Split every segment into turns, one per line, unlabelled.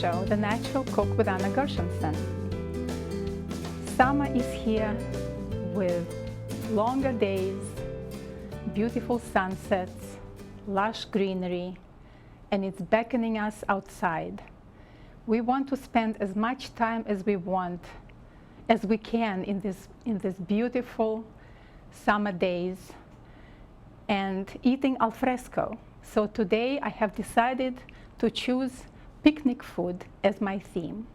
show, The Natural Cook with Anna Gershenson. Summer is here with longer days, beautiful sunsets, lush greenery, and it's beckoning us outside. We want to spend as much time as we want, as we can in this beautiful summer days and eating al fresco. So today I have decided to choose picnic food as my theme.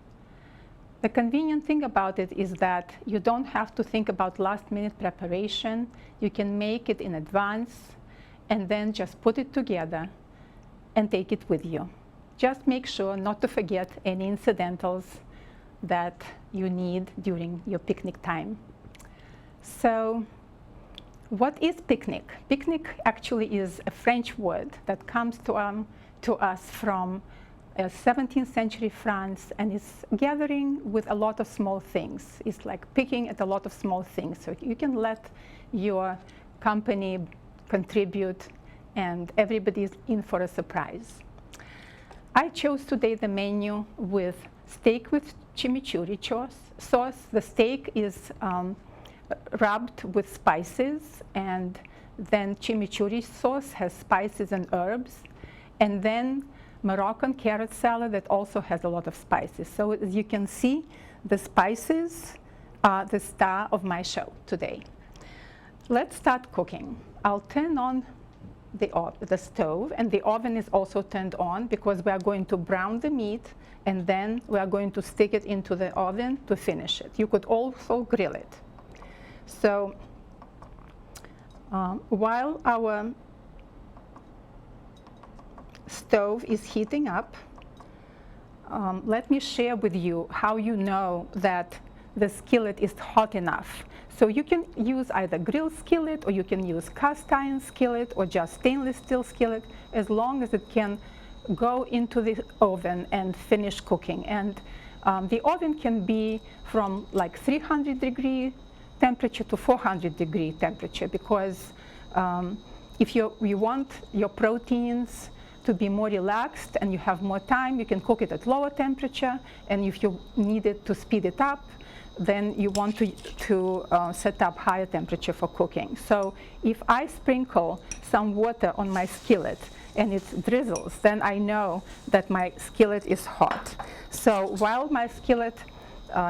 The convenient thing about it is that you don't have to think about last-minute preparation. You can make it in advance and then just put it together and take it with you. Just make sure not to forget any incidentals that you need during your picnic time. So what is picnic? Picnic actually is a French word that comes to us from 17th century France, and it's gathering with a lot of small things. It's like picking at a lot of small things. So you can let your company contribute and everybody's in for a surprise. I chose today the menu with steak with chimichurri sauce. The steak is rubbed with spices, and then chimichurri sauce has spices and herbs, and then Moroccan carrot salad that also has a lot of spices. So as you can see, the spices are the star of my show today. Let's start cooking. I'll turn on the stove, and the oven is also turned on because we are going to brown the meat, and then we are going to stick it into the oven to finish it. You could also grill it. So while our stove is heating up, let me share with you how you know that the skillet is hot enough. So you can use either grill skillet, or you can use cast iron skillet, or just stainless steel skillet, as long as it can go into the oven and finish cooking. And the oven can be from like 300-degree temperature to 400-degree temperature, because if you want your proteins to be more relaxed and you have more time, you can cook it at lower temperature. And if you need it to speed it up, then you want to set up higher temperature for cooking. So if I sprinkle some water on my skillet and it drizzles, then I know that my skillet is hot. So while my skillet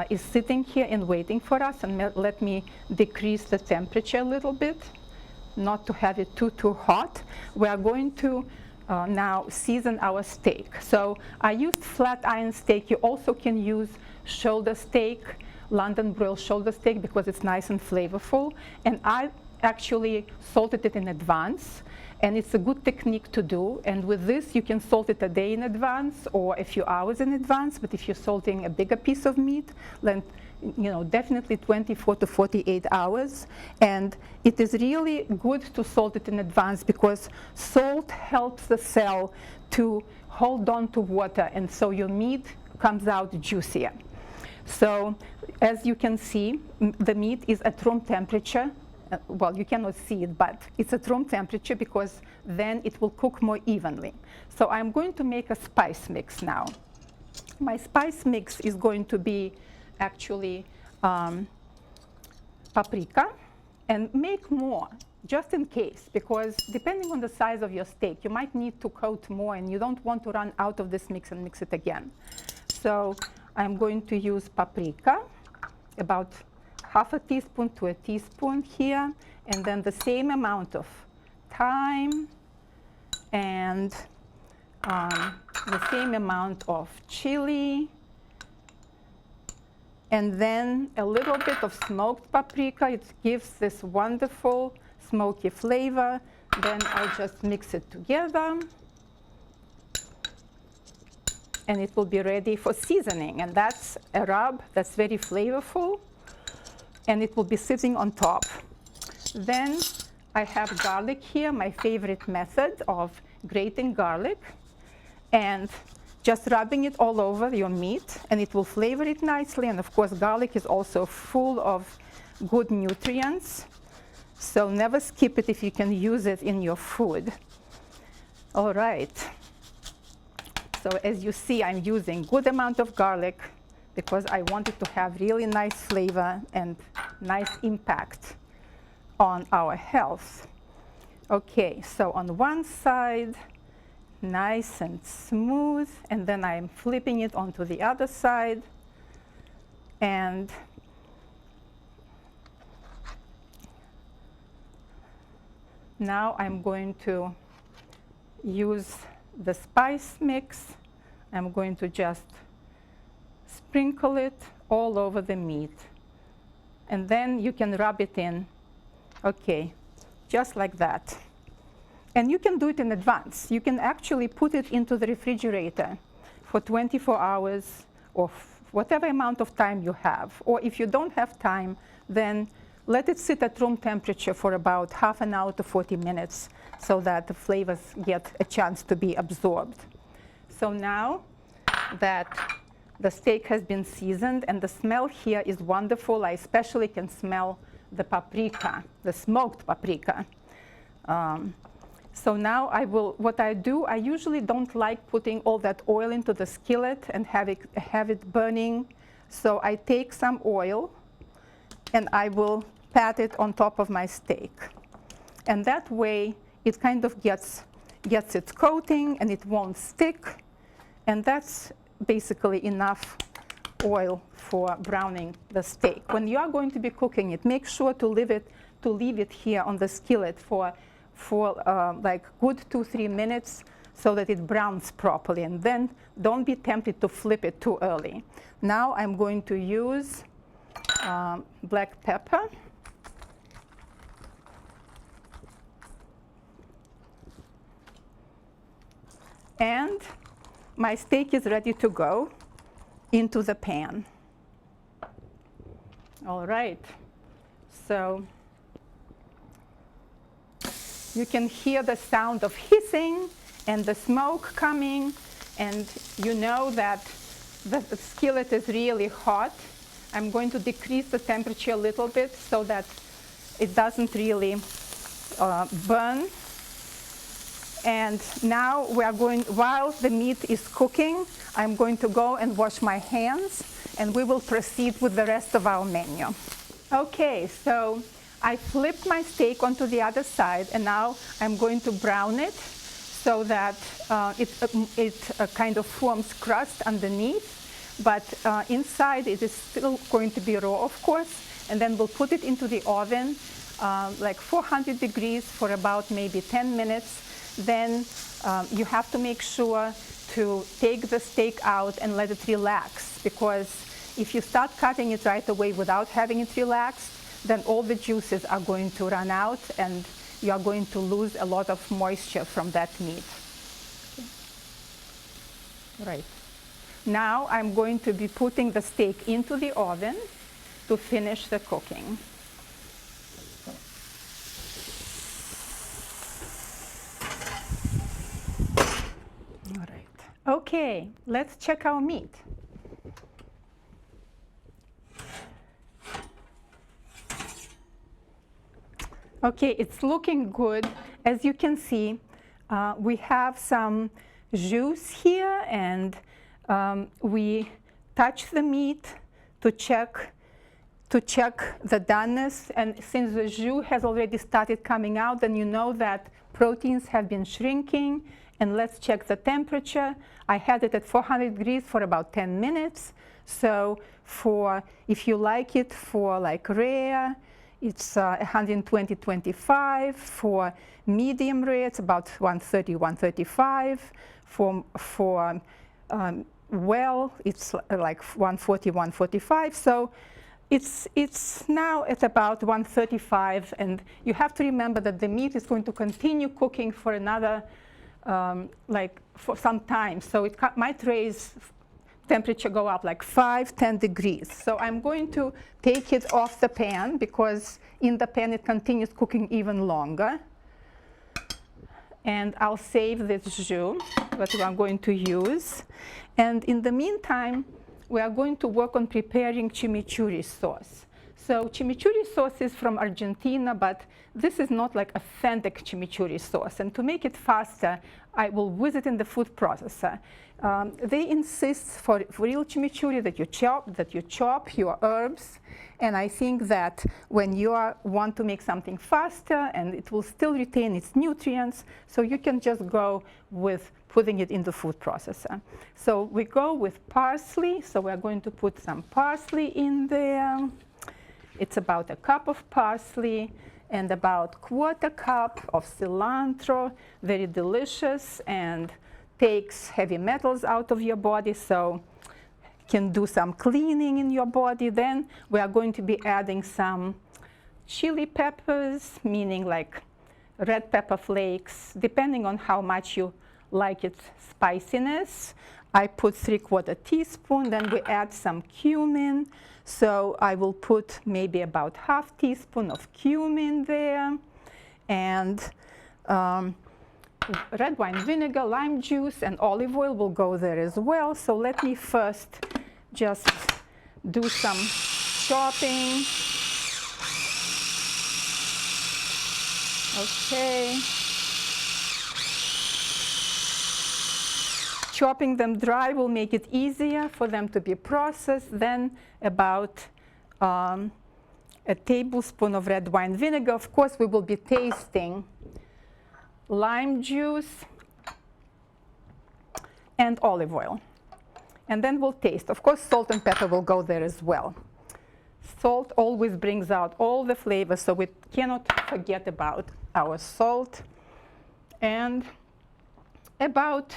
is sitting here and waiting for us, and let me decrease the temperature a little bit, not to have it too hot, we are going to now season our steak. So I used flat iron steak. You also can use shoulder steak, London broiled shoulder steak, because it's nice and flavorful. And I actually salted it in advance, and it's a good technique to do. And with this, you can salt it a day in advance or a few hours in advance. But if you're salting a bigger piece of meat, then definitely 24 to 48 hours. And it is really good to salt it in advance, because salt helps the cell to hold on to water, and so your meat comes out juicier. So as you can see, the meat is at room temperature. Well, you cannot see it, but it's at room temperature, because then it will cook more evenly. So I'm going to make a spice mix now. My spice mix is going to be actually paprika, and make more just in case, because depending on the size of your steak, you might need to coat more, and you don't want to run out of this mix and mix it again. So I'm going to use paprika, about half a teaspoon to a teaspoon here, and then the same amount of thyme, and the same amount of chili, and then a little bit of smoked paprika. It gives this wonderful smoky flavor. Then I'll just mix it together, and it will be ready for seasoning. And that's a rub that's very flavorful, and it will be sitting on top. Then I have garlic here, my favorite method of grating garlic, and just rubbing it all over your meat, and it will flavor it nicely. And of course, garlic is also full of good nutrients, so never skip it if you can use it in your food. All right. So as you see, I'm using good amount of garlic because I want it to have really nice flavor and nice impact on our health. Okay, so on one side, nice and smooth, and then I'm flipping it onto the other side. And now I'm going to use the spice mix. I'm going to just sprinkle it all over the meat. And then you can rub it in. Okay, just like that. And you can do it in advance. You can actually put it into the refrigerator for 24 hours or whatever amount of time you have. Or if you don't have time, then let it sit at room temperature for about half an hour to 40 minutes so that the flavors get a chance to be absorbed. So now that the steak has been seasoned and the smell here is wonderful, I especially can smell the paprika, the smoked paprika. So now what I do, I usually don't like putting all that oil into the skillet and have it burning. So I take some oil and I will pat it on top of my steak. And that way it kind of gets its coating and it won't stick. And that's basically enough oil for browning the steak. When you are going to be cooking it, make sure to leave it here on the skillet for like good 2-3 minutes so that it browns properly. And then don't be tempted to flip it too early. Now I'm going to use black pepper. And my steak is ready to go into the pan. All right. So you can hear the sound of hissing and the smoke coming, and you know that the skillet is really hot. I'm going to decrease the temperature a little bit so that it doesn't really burn. And now we are going, while the meat is cooking, I'm going to go and wash my hands, and we will proceed with the rest of our menu. Okay, so I flipped my steak onto the other side, and now I'm going to brown it so that it kind of forms crust underneath, but inside it is still going to be raw, of course, and then we'll put it into the oven, like 400 degrees for about maybe 10 minutes. Then you have to make sure to take the steak out and let it relax, because if you start cutting it right away without having it relaxed, then all the juices are going to run out and you are going to lose a lot of moisture from that meat. Right. Now I'm going to be putting the steak into the oven to finish the cooking. All right. Okay, let's check our meat. Okay, it's looking good. As you can see, we have some juice here, and we touch the meat to check the doneness. And since the jus has already started coming out, then you know that proteins have been shrinking. And let's check the temperature. I had it at 400 degrees for about 10 minutes. So if you like it for like rare, it's 120-125. For medium rare, it's about 130-135. For well, it's like 140-145. So it's now at about 135. And you have to remember that the meat is going to continue cooking for another for some time. So it might raise temperature, go up like 5-10 degrees. So I'm going to take it off the pan, because in the pan it continues cooking even longer. And I'll save this jus that we are going to use. And in the meantime, we are going to work on preparing chimichurri sauce. So chimichurri sauce is from Argentina, but this is not like authentic chimichurri sauce. And to make it faster, I will visit in the food processor. They insist for real chimichurri that you chop your herbs. And I think that when you want to make something faster and it will still retain its nutrients, so you can just go with putting it in the food processor. So we go with parsley. So we're going to put some parsley in there. It's about a cup of parsley and about 1/4 cup of cilantro. Very delicious and takes heavy metals out of your body, so can do some cleaning in your body. Then we are going to be adding some chili peppers, meaning like red pepper flakes, depending on how much you like its spiciness. I put 3/4 teaspoon, then we add some cumin. So I will put maybe about 1/2 teaspoon of cumin there, and red wine vinegar, lime juice, and olive oil will go there as well. So let me first just do some chopping. Okay. Chopping them dry will make it easier for them to be processed. Then about a tablespoon of red wine vinegar. Of course, we will be tasting lime juice and olive oil. And then we'll taste. Of course, salt and pepper will go there as well. Salt always brings out all the flavors, so we cannot forget about our salt. And about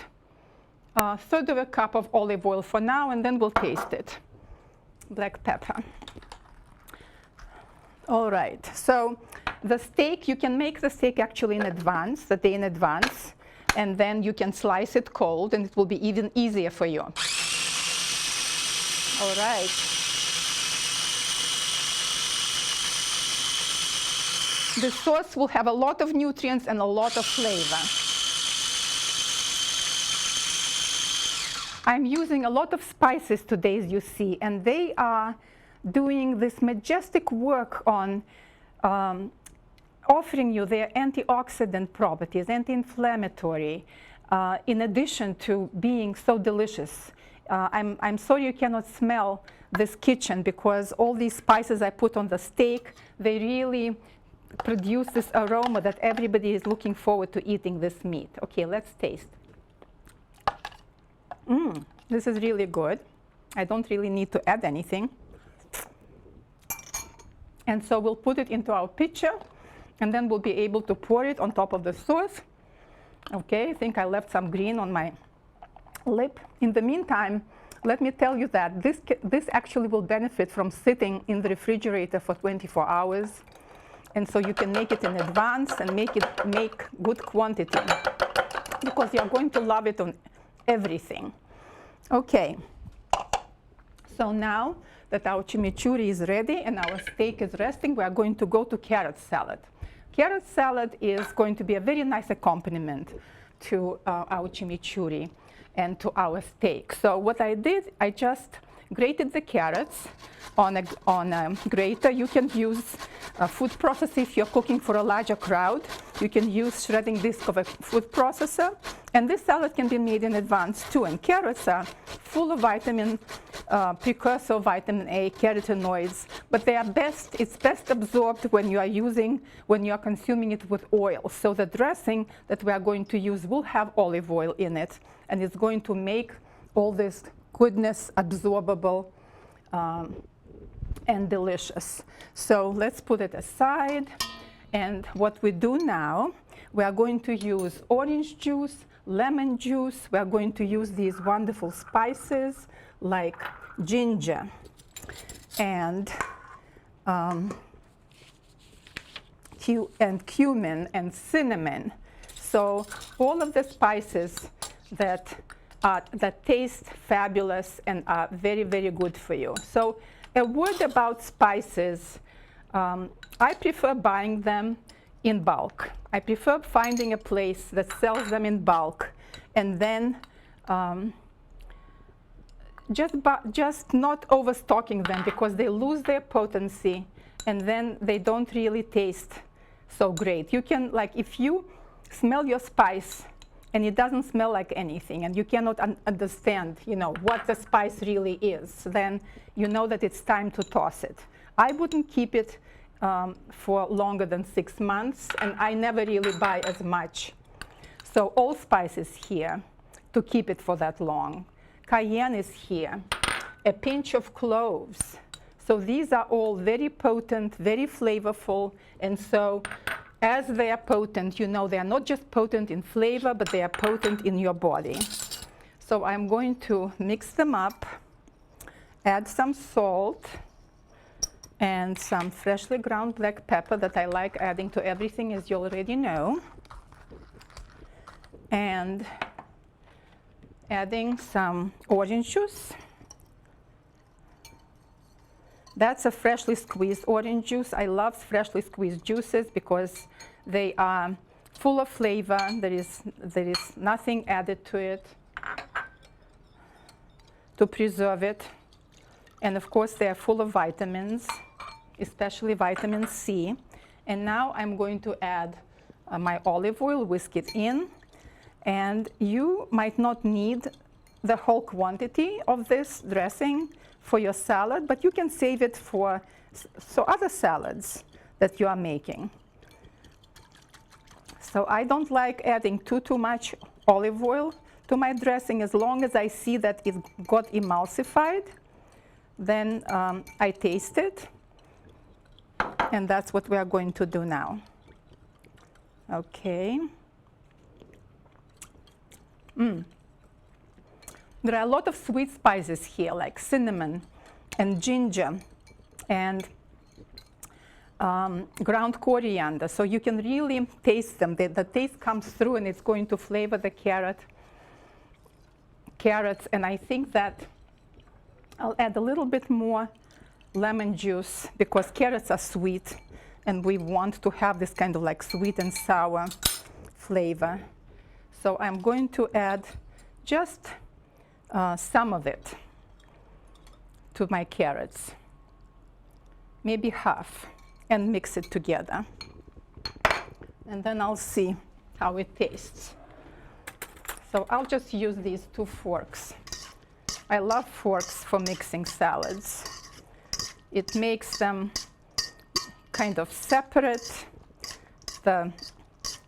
1/3 cup of olive oil for now, and then we'll taste it. Black pepper. All right, so the steak, you can make the steak actually in advance, the day in advance, and then you can slice it cold, and it will be even easier for you. All right. The sauce will have a lot of nutrients and a lot of flavor. I'm using a lot of spices today, as you see, and they are doing this majestic work on offering you their antioxidant properties, anti-inflammatory, in addition to being so delicious. I'm sorry you cannot smell this kitchen, because all these spices I put on the steak, they really produce this aroma that everybody is looking forward to eating this meat. Okay, let's taste. This is really good. I don't really need to add anything. And so we'll put it into our pitcher, and then we'll be able to pour it on top of the sauce. Okay, I think I left some green on my lip. In the meantime, let me tell you that this actually will benefit from sitting in the refrigerator for 24 hours. And so you can make it in advance and make good quantity, because you're going to love it on everything. Okay, so now that our chimichurri is ready and our steak is resting, we are going to go to carrot salad. Carrot salad is going to be a very nice accompaniment to our chimichurri and to our steak. So what I did, I just grated the carrots on a grater. You can use a food processor if you're cooking for a larger crowd. You can use shredding disc of a food processor. And this salad can be made in advance too. And carrots are full of precursor of vitamin A, carotenoids, but it's best absorbed when you are consuming it with oil. So the dressing that we are going to use will have olive oil in it, and it's going to make all this goodness absorbable and delicious. So let's put it aside. And what we do now, we are going to use orange juice, lemon juice. We are going to use these wonderful spices like ginger and cumin and cinnamon. So all of the spices that taste fabulous and are very, very good for you. So a word about spices. I prefer buying them in bulk. I prefer finding a place that sells them in bulk and then just not overstocking them, because they lose their potency and then they don't really taste so great. You can, like, if you smell your spice and it doesn't smell like anything, and you cannot understand, you know, what the spice really is, then you know that it's time to toss it. I wouldn't keep it for longer than 6 months, and I never really buy as much. So allspice is here to keep it for that long. Cayenne is here. A pinch of cloves. So these are all very potent, very flavorful, and so as they are potent, you know, they are not just potent in flavor, but they are potent in your body. So I'm going to mix them up, add some salt, and some freshly ground black pepper that I like adding to everything, as you already know. And adding some orange juice. That's a freshly squeezed orange juice. I love freshly squeezed juices because they are full of flavor. There is nothing added to it to preserve it. And of course, they are full of vitamins, especially vitamin C. And now I'm going to add my olive oil, whisk it in. And you might not need the whole quantity of this dressing for your salad, but you can save it for other salads that you are making. So I don't like adding too much olive oil to my dressing. As long as I see that it got emulsified, then I taste it, and that's what we are going to do now. Okay. There are a lot of sweet spices here, like cinnamon and ginger and ground coriander. So you can really taste them. The taste comes through, and it's going to flavor the carrots. And I think that I'll add a little bit more lemon juice, because carrots are sweet, and we want to have this kind of like sweet and sour flavor. So I'm going to add just some of it to my carrots, maybe half, and mix it together. And then I'll see how it tastes. So I'll just use these 2 forks. I love forks for mixing salads. It makes them kind of separate. The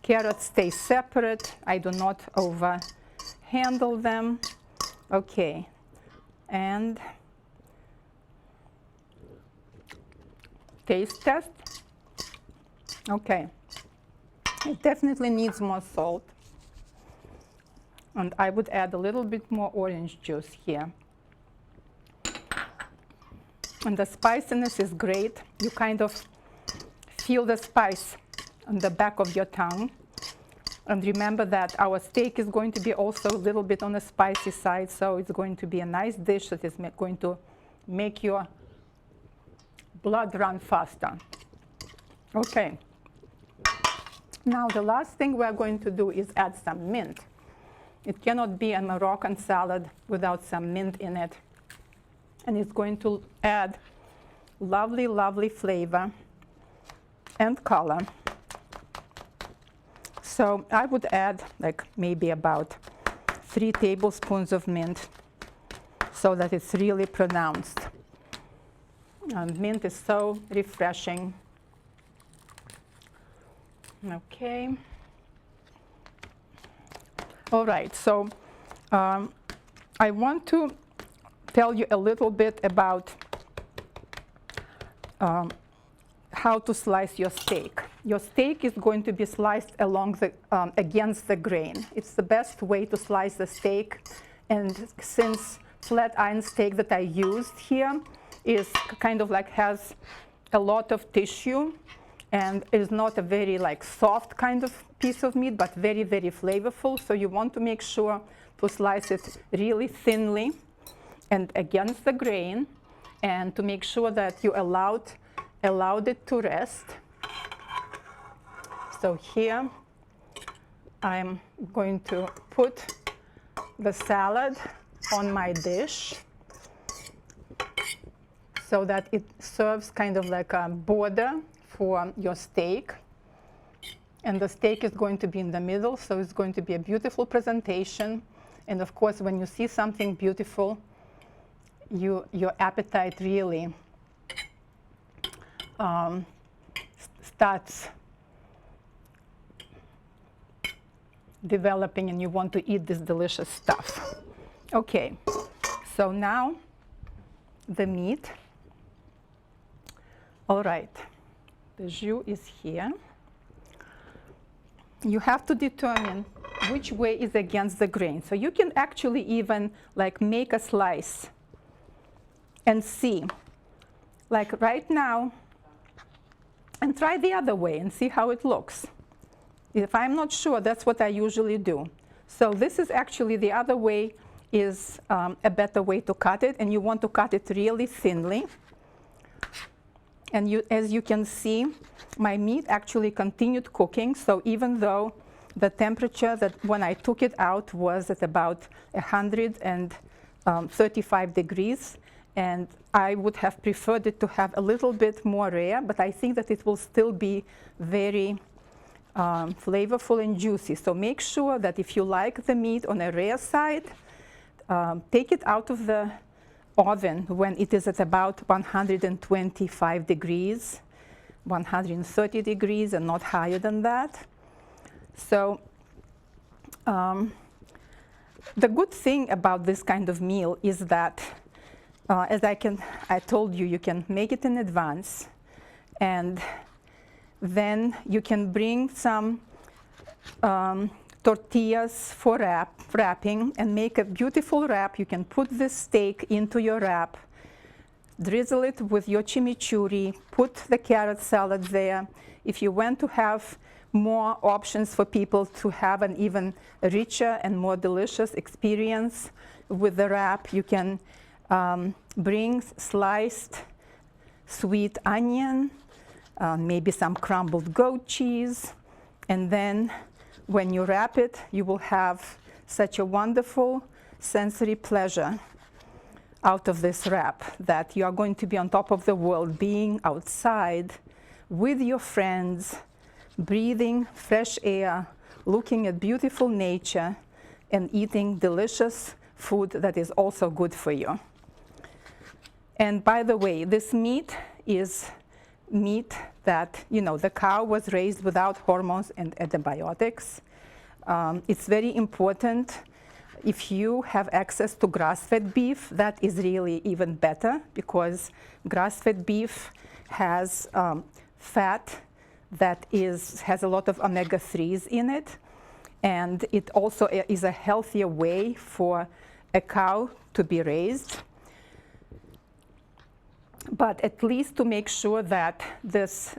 carrots stay separate. I do not over-handle them. Okay, and taste test. Okay, it definitely needs more salt. And I would add a little bit more orange juice here. And the spiciness is great. You kind of feel the spice on the back of your tongue. And remember that our steak is going to be also a little bit on the spicy side, so it's going to be a nice dish that is going to make your blood run faster. Okay. Now the last thing we're going to do is add some mint. It cannot be a Moroccan salad without some mint in it. And it's going to add lovely, lovely flavor and color. So I would add like maybe about 3 tablespoons of mint so that it's really pronounced. And mint is so refreshing. Okay. All right, so I want to tell you a little bit about how to slice your steak. Your steak is going to be sliced along the, against the grain. It's the best way to slice the steak. And since flat iron steak that I used here is kind of like has a lot of tissue and is not a very like soft kind of piece of meat, but very, very flavorful. So you want to make sure to slice it really thinly and against the grain, and to make sure that you allowed it to rest. So here I'm going to put the salad on my dish. so that it serves kind of like a border for your steak. And the steak is going to be in the middle, so it's going to be a beautiful presentation. And of course, when you see something beautiful, your appetite really starts developing, and you want to eat this delicious stuff. Okay, so now the meat. All right, the jus is here. You have to determine which way is against the grain. So you can actually even like make a slice and see, like right now, and try the other way and see how it looks. If I'm not sure, that's what I usually do. So this is actually the other way is a better way to cut it, and you want to cut it really thinly. And as you can see, my meat actually continued cooking. So even though the temperature that when I took it out was at about 135 degrees, and I would have preferred it to have a little bit more rare, but I think that it will still be very flavorful and juicy. So make sure that if you like the meat on a rare side, take it out of the oven when it is at about 125 degrees, 130 degrees, and not higher than that. So the good thing about this kind of meal is that, as I told you, you can make it in advance, and then you can bring some tortillas for wrapping and make a beautiful wrap. You can put this steak into your wrap, drizzle it with your chimichurri, put the carrot salad there. If you want to have more options for people to have an even richer and more delicious experience with the wrap, you can bring sliced sweet onion, maybe some crumbled goat cheese, and then when you wrap it, you will have such a wonderful sensory pleasure out of this wrap that you are going to be on top of the world, being outside with your friends, breathing fresh air, looking at beautiful nature, and eating delicious food that is also good for you. And by the way, this meat is meat that, the cow was raised without hormones and antibiotics. It's very important. If you have access to grass-fed beef, that is really even better, because grass-fed beef has fat that has a lot of omega-3s in it, and it also is a healthier way for a cow to be raised. But at least to make sure that this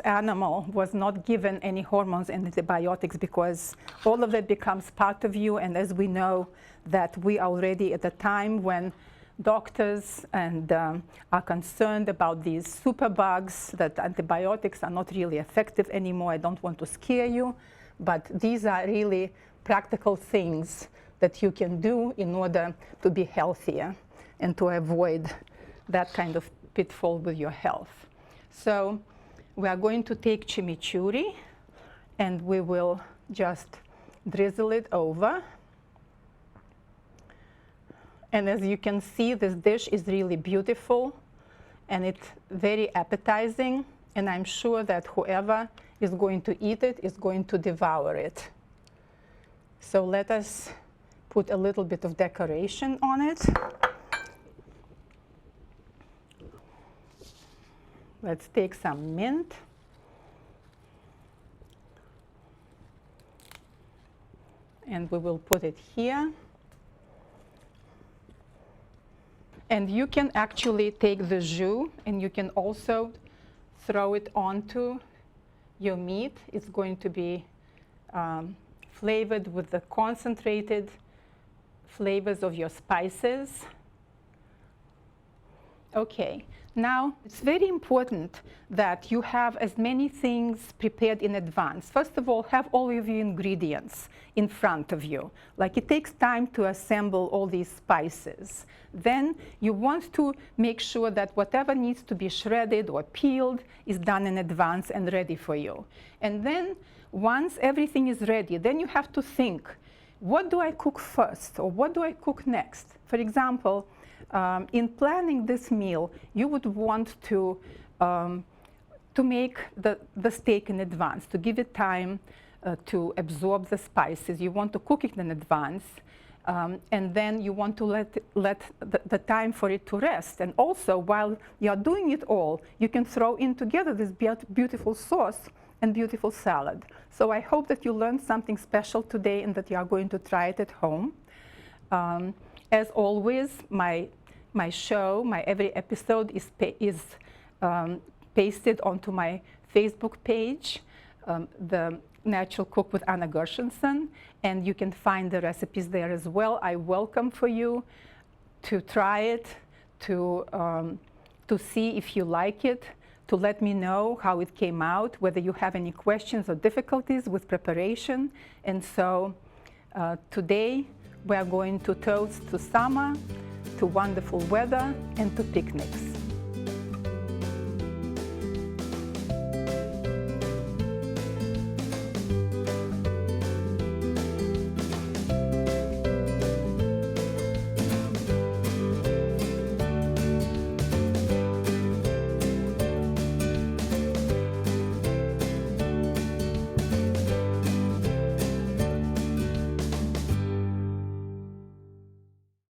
animal was not given any hormones and antibiotics, because all of that becomes part of you. And as we know, that we are already at a time when doctors are concerned about these superbugs, that antibiotics are not really effective anymore. I don't want to scare you, but these are really practical things that you can do in order to be healthier and to avoid that kind of pitfall with your health. So we are going to take chimichurri, and we will just drizzle it over. And as you can see, this dish is really beautiful, and it's very appetizing, and I'm sure that whoever is going to eat it is going to devour it. So let us put a little bit of decoration on it. Let's take some mint. And we will put it here. And you can actually take the jus, and you can also throw it onto your meat. It's going to be flavored with the concentrated flavors of your spices. Okay, now it's very important that you have as many things prepared in advance. First of all, have all of your ingredients in front of you. Like, it takes time to assemble all these spices. Then you want to make sure that whatever needs to be shredded or peeled is done in advance and ready for you. And then once everything is ready, then you have to think, what do I cook first, or what do I cook next? For example, in planning this meal, you would want to make the steak in advance, to give it time to absorb the spices. You want to cook it in advance, and then you want to let the time for it to rest. And also, while you're doing it all, you can throw in together this beautiful sauce and beautiful salad. So I hope that you learned something special today and that you are going to try it at home. As always, my every episode is pasted onto my Facebook page, The Natural Cook with Anna Gershenson, and you can find the recipes there as well. I welcome for you to try it, to see if you like it, to let me know how it came out, whether you have any questions or difficulties with preparation. And so today we are going to toast to summer, to wonderful weather, and to picnics.